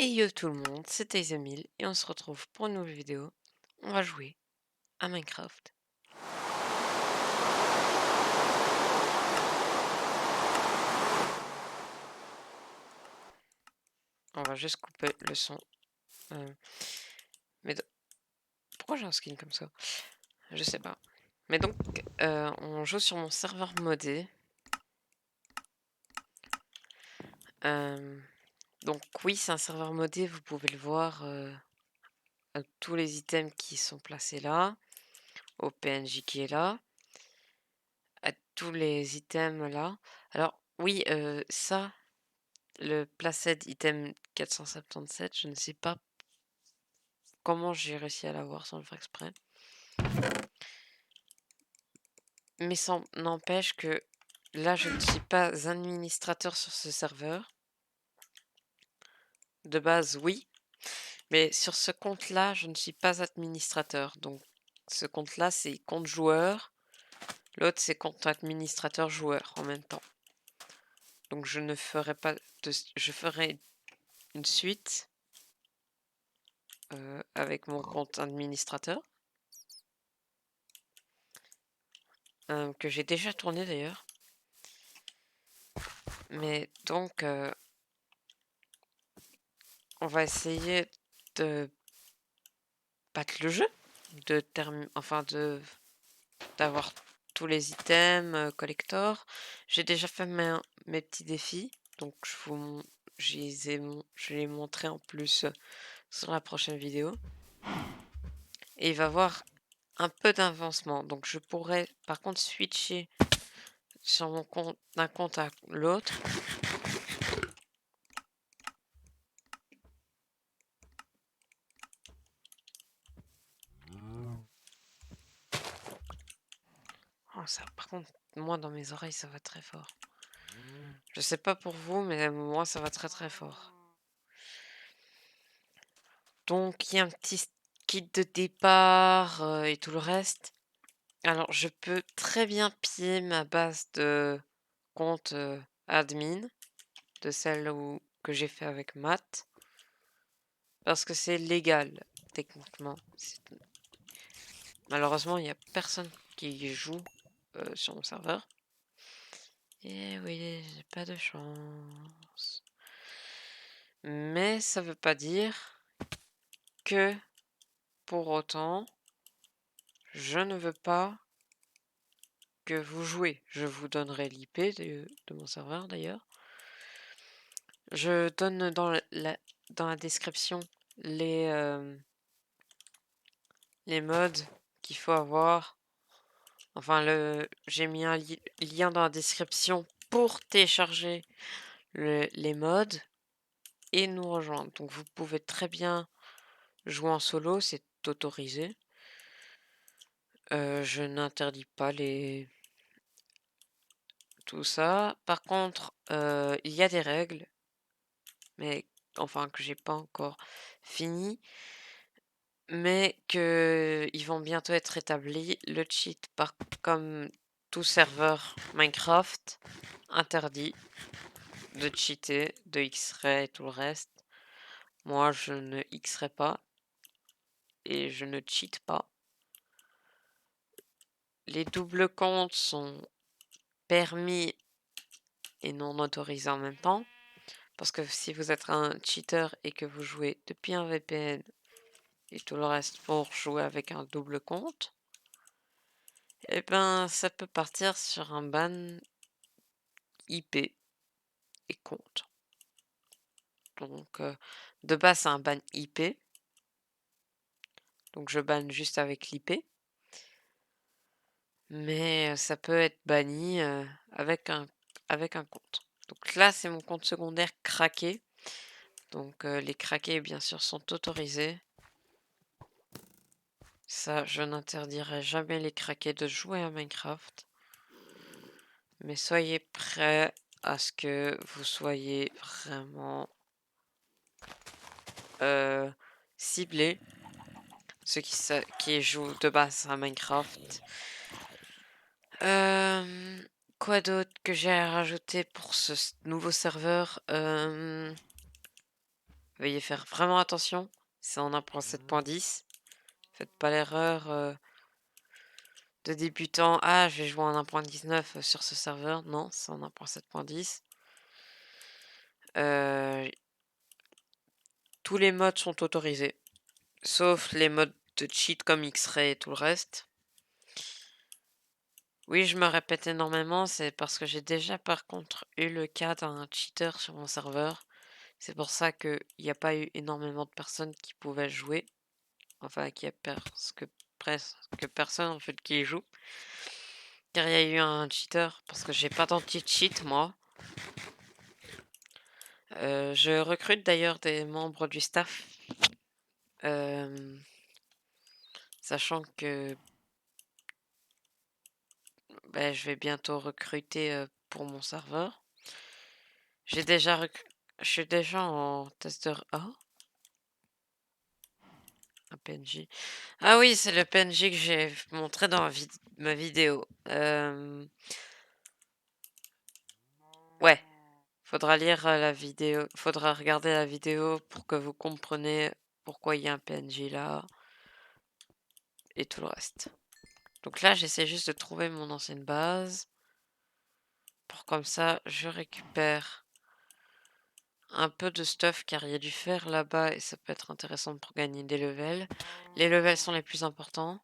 Et yo tout le monde, c'est Taizamil et on se retrouve pour une nouvelle vidéo. On va jouer à Minecraft. On va juste couper le son. euh, mais pourquoi j'ai un skin comme ça? Je sais pas. Mais donc, on joue sur mon serveur modé. Euh, donc oui, c'est un serveur modé, vous pouvez le voir. Tous les items qui sont placés là, au PNJ qui est là, à tous les items là. Alors oui, ça, le placed item 477, je ne sais pas comment j'ai réussi à l'avoir sans le faire exprès. Mais ça n'empêche que là, je ne suis pas administrateur sur ce serveur. De base, oui. Mais sur ce compte-là, je ne suis pas administrateur. Donc, ce compte-là, c'est compte joueur. L'autre, c'est compte administrateur joueur en même temps. Donc, je ne ferai pas de... Je ferai une suite avec mon compte administrateur. Que j'ai déjà tourné d'ailleurs. Mais donc, on va essayer de battre le jeu, d'avoir tous les items collector. J'ai déjà fait mes petits défis, donc je les montrer en plus sur la prochaine vidéo. Et il va y avoir un peu d'avancement, donc je pourrais par contre switcher sur mon compte d'un compte à l'autre. Oh, ça, par contre, moi dans mes oreilles, ça va très fort. Je sais pas pour vous, mais moi ça va très très fort. Donc il y a un petit kit de départ et tout le reste. Alors je peux très bien piller ma base de compte admin, de celle que j'ai fait avec Matt, parce que c'est légal techniquement. Malheureusement, il n'y a personne qui joue sur mon serveur. Et oui, j'ai pas de chance. Mais ça veut pas dire que pour autant, je ne veux pas que vous jouez. Je vous donnerai l'IP de mon serveur d'ailleurs. Je donne dans la description les mods qu'il faut avoir. Enfin, j'ai mis un lien dans la description pour télécharger les mods et nous rejoindre. Donc vous pouvez très bien jouer en solo, c'est autorisé. Je n'interdis pas tout ça. Par contre, il y a des règles, mais enfin que j'ai pas encore fini, mais que ils vont bientôt être établis. Le cheat, comme tout serveur Minecraft, interdit de cheater, de X-ray et tout le reste. Moi, je ne X-ray pas et je ne cheat pas. Les doubles comptes sont permis et non autorisés en même temps. Parce que si vous êtes un cheater et que vous jouez depuis un VPN et tout le reste pour jouer avec un double compte, eh ben ça peut partir sur un ban IP et compte. Donc de base c'est un ban IP. Donc je banne juste avec l'IP. Mais ça peut être banni avec un compte. Donc là c'est mon compte secondaire craqué. Donc les craqués bien sûr sont autorisés. Ça, je n'interdirai jamais les craqués de jouer à Minecraft. Mais soyez prêts à ce que vous soyez vraiment ciblés. Ceux qui jouent de base à Minecraft. Quoi d'autre que j'ai à rajouter pour ce nouveau serveur? Veuillez faire vraiment attention, c'est en 1.7.10. Faites pas l'erreur de débutant. Ah, je vais jouer en 1.19 sur ce serveur. Non, c'est en 1.7.10. Tous les modes sont autorisés, sauf les modes de cheat comme X-Ray et tout le reste. Oui, je me répète énormément, c'est parce que j'ai déjà par contre eu le cas d'un cheater sur mon serveur. C'est pour ça qu'il n'y a pas eu énormément de personnes qui pouvaient jouer. Enfin, qu'il y a presque personne en fait qui y joue. Car il y a eu un cheater, parce que j'ai pas d'anti-cheat moi. Je recrute d'ailleurs des membres du staff. Sachant que je vais bientôt recruter pour mon serveur. Je suis déjà en testeur A. Un PNJ. Ah oui, c'est le PNJ que j'ai montré dans ma vidéo. Ouais, faudra lire la vidéo, faudra regarder la vidéo pour que vous compreniez pourquoi il y a un PNJ là et tout le reste. Donc là, j'essaie juste de trouver mon ancienne base pour comme ça, je récupère un peu de stuff car il y a du fer là-bas et ça peut être intéressant pour gagner des levels. Les levels sont les plus importants.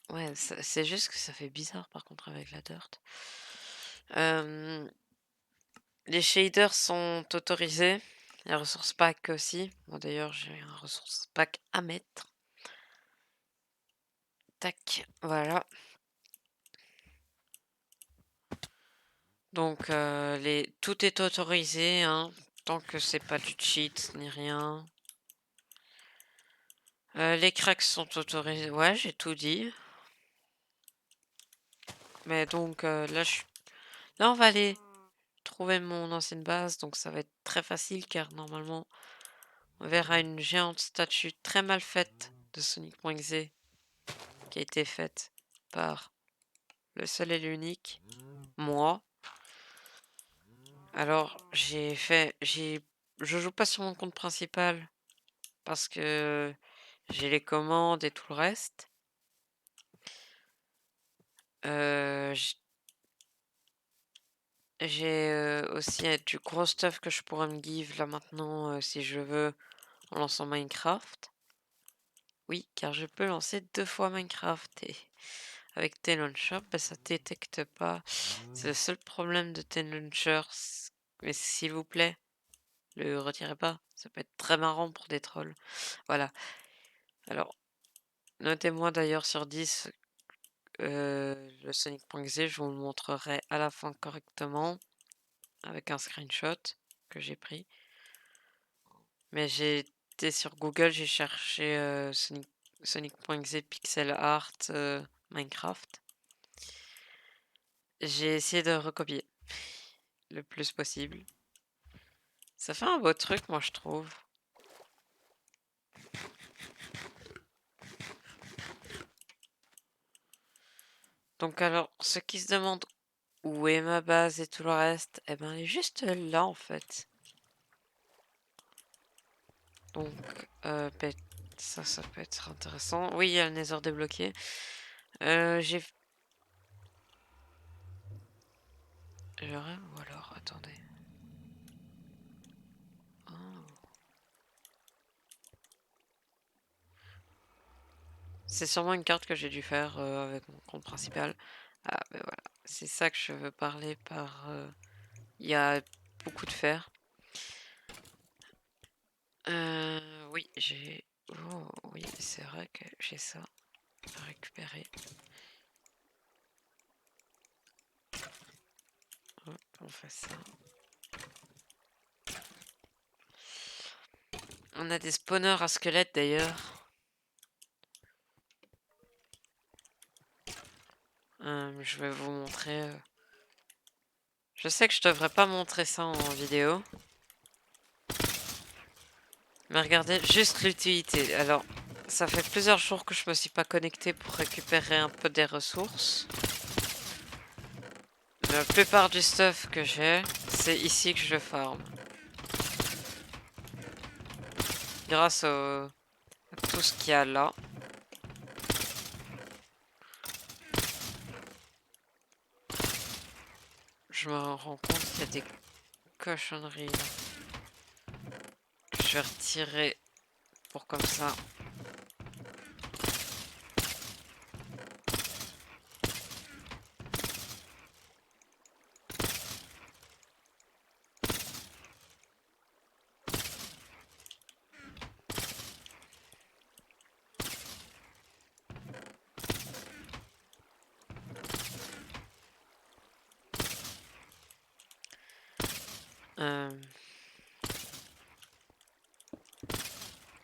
Ouais, c'est juste que ça fait bizarre par contre avec la dirt. Les shaders sont autorisés. Les ressources pack aussi. Moi d'ailleurs j'ai un ressource pack à mettre. Tac, voilà. Donc tout est autorisé, hein, tant que c'est pas du cheat ni rien. Les cracks sont autorisés. Ouais, j'ai tout dit. Mais donc là on va aller trouver mon ancienne base, donc ça va être très facile car normalement on verra une géante statue très mal faite de Sonic.exe qui a été faite par le seul et l'unique, moi. Alors je joue pas sur mon compte principal parce que j'ai les commandes et tout le reste. J'ai aussi du gros stuff que je pourrais me give là maintenant si je veux en lançant Minecraft. Oui, car je peux lancer 2 fois Minecraft et avec T-Launcher, ça détecte pas. C'est le seul problème de T-Launcher. Mais s'il vous plaît, le retirez pas. Ça peut être très marrant pour des trolls. Voilà. Alors, notez-moi d'ailleurs sur 10 le Sonic.exe, je vous le montrerai à la fin correctement avec un screenshot que j'ai pris. Mais j'ai été sur Google, j'ai cherché Sonic.exe pixel art Minecraft. J'ai essayé de recopier le plus possible. Ça fait un beau truc, moi je trouve. Donc alors, ceux qui se demandent où est ma base et tout le reste, eh ben elle est juste là en fait. Donc ça peut être intéressant. Oui, il y a le Nether débloqué. J'ai... Ou alors, attendez. Oh. C'est sûrement une carte que j'ai dû faire avec mon compte principal. Ah ben voilà, c'est ça que je veux parler par... Il y a beaucoup de fer. Oui, j'ai... Oh, oui, c'est vrai que j'ai ça à récupérer. Hop, on fait ça. On a des spawners à squelettes d'ailleurs. Je vais vous montrer. Je sais que je devrais pas montrer ça en vidéo. Mais regardez juste l'utilité. Alors, ça fait plusieurs jours que je me suis pas connecté pour récupérer un peu des ressources. La plupart du stuff que j'ai, c'est ici que je le farm. Grâce à tout ce qu'il y a là. Je me rends compte qu'il y a des cochonneries là. Que je vais retirer pour comme ça.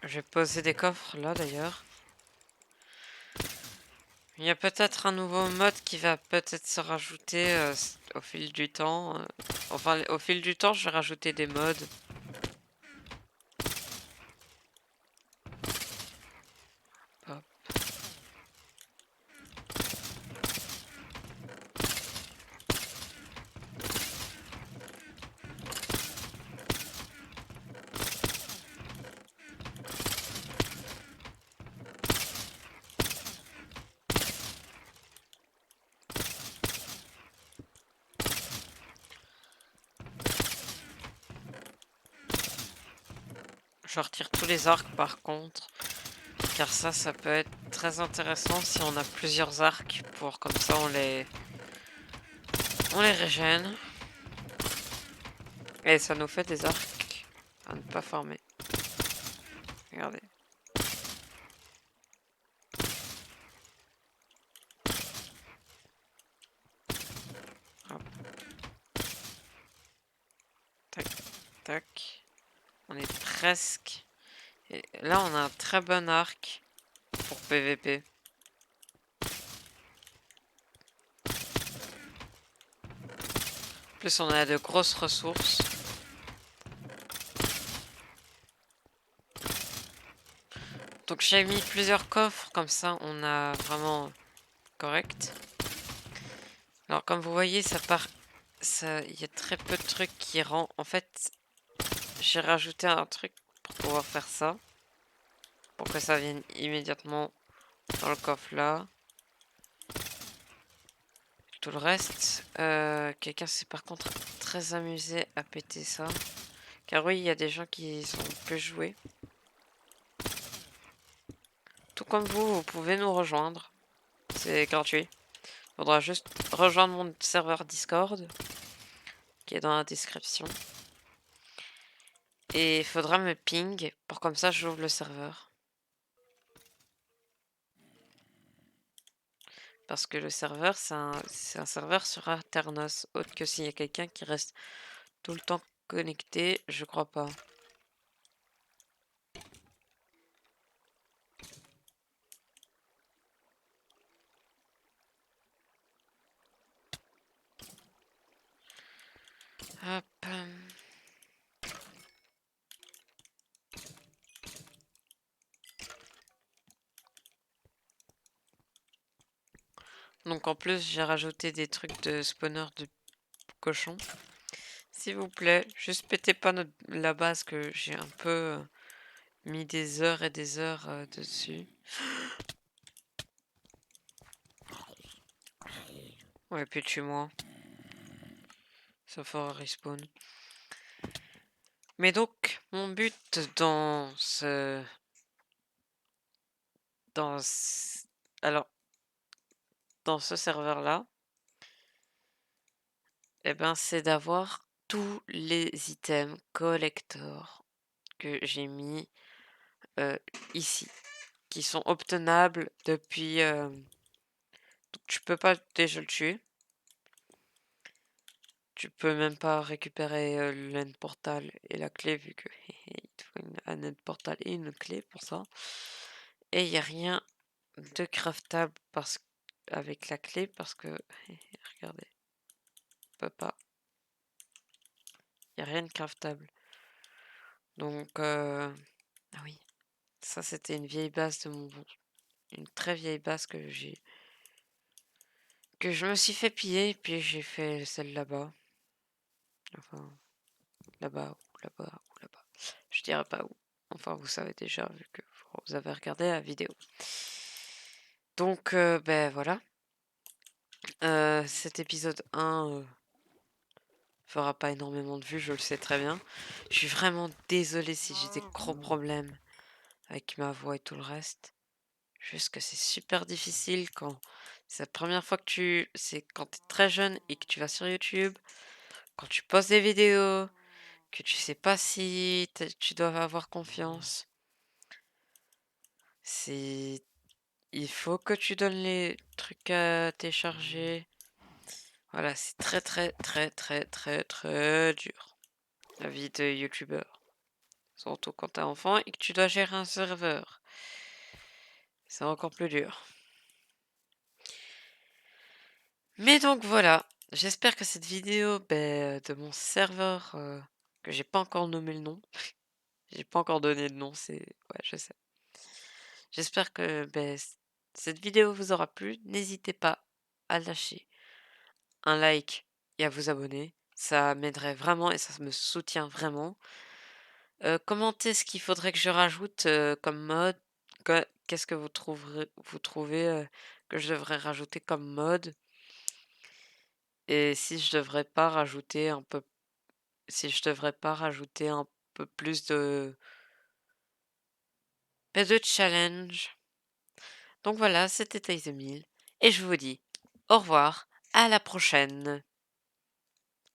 Je vais poser des coffres là d'ailleurs. Il y a peut-être un nouveau mode qui va peut-être se rajouter au fil du temps. Enfin, au fil du temps, je vais rajouter des mods. Hop. Je retire tous les arcs par contre. Car ça peut être très intéressant si on a plusieurs arcs pour comme ça on les régène. Et ça nous fait des arcs à ne pas farmer. Regardez. Hop. Tac, tac. On est presque. Et là, on a un très bon arc pour PVP. En plus, on a de grosses ressources. Donc, j'ai mis plusieurs coffres, comme ça, on a vraiment correct. Alors, comme vous voyez, ça part. Il y a très peu de trucs qui rend. En fait, j'ai rajouté un truc pour pouvoir faire ça. Pour que ça vienne immédiatement dans le coffre là. Tout le reste, quelqu'un s'est par contre très amusé à péter ça. Car oui, il y a des gens qui sont plus joués. Tout comme vous, vous pouvez nous rejoindre. C'est gratuit. Faudra juste rejoindre mon serveur Discord, qui est dans la description. Et il faudra me ping pour comme ça j'ouvre le serveur. Parce que le serveur, c'est un serveur sur Aternos. Autre que s'il y a quelqu'un qui reste tout le temps connecté, je crois pas. Hop. Donc en plus, j'ai rajouté des trucs de spawner de cochon. S'il vous plaît, juste pétez pas la base que j'ai un peu mis des heures et des heures dessus. Ouais, puis tue-moi. Ça fera respawn. Mais donc, mon but dans ce... Alors, dans ce serveur-là, eh ben, c'est d'avoir tous les items collector que j'ai mis ici, qui sont obtenables depuis... tu peux pas déjà le tuer. Tu peux même pas récupérer l'end portal et la clé vu que il te faut un end portal et une clé pour ça. Et il n'y a rien de craftable avec la clé parce que regardez, on peut pas. Il n'y a rien de craftable. Donc ah oui, ça c'était une vieille base de une très vieille base que je me suis fait piller, puis j'ai fait celle là-bas. Enfin, là-bas ou là-bas ou là-bas. Je dirais pas où. Enfin, vous savez déjà, vu que vous avez regardé la vidéo. Donc, ben voilà. Cet épisode 1 fera pas énormément de vues, je le sais très bien. Je suis vraiment désolée si j'ai des gros problèmes avec ma voix et tout le reste. Juste que c'est super difficile quand c'est la première fois que c'est quand t'es très jeune et que tu vas sur YouTube, quand tu postes des vidéos, que tu sais pas si tu dois avoir confiance. C'est Il faut que tu donnes les trucs à télécharger. Voilà, c'est très très très très très très dur, la vie de youtubeur. Surtout quand t'es enfant et que tu dois gérer un serveur. C'est encore plus dur. Mais donc voilà, j'espère que cette vidéo de mon serveur, que j'ai pas encore nommé le nom, j'ai pas encore donné de nom, ouais, je sais. J'espère que cette vidéo vous aura plu. N'hésitez pas à lâcher un like et à vous abonner. Ça m'aiderait vraiment et ça me soutient vraiment. Commentez ce qu'il faudrait que je rajoute, comme mode. Qu'est-ce que vous trouvez, que je devrais rajouter comme mode? Et si je devrais pas rajouter un peu plus de challenge. Donc voilà, c'était Taizemil et je vous dis au revoir, à la prochaine.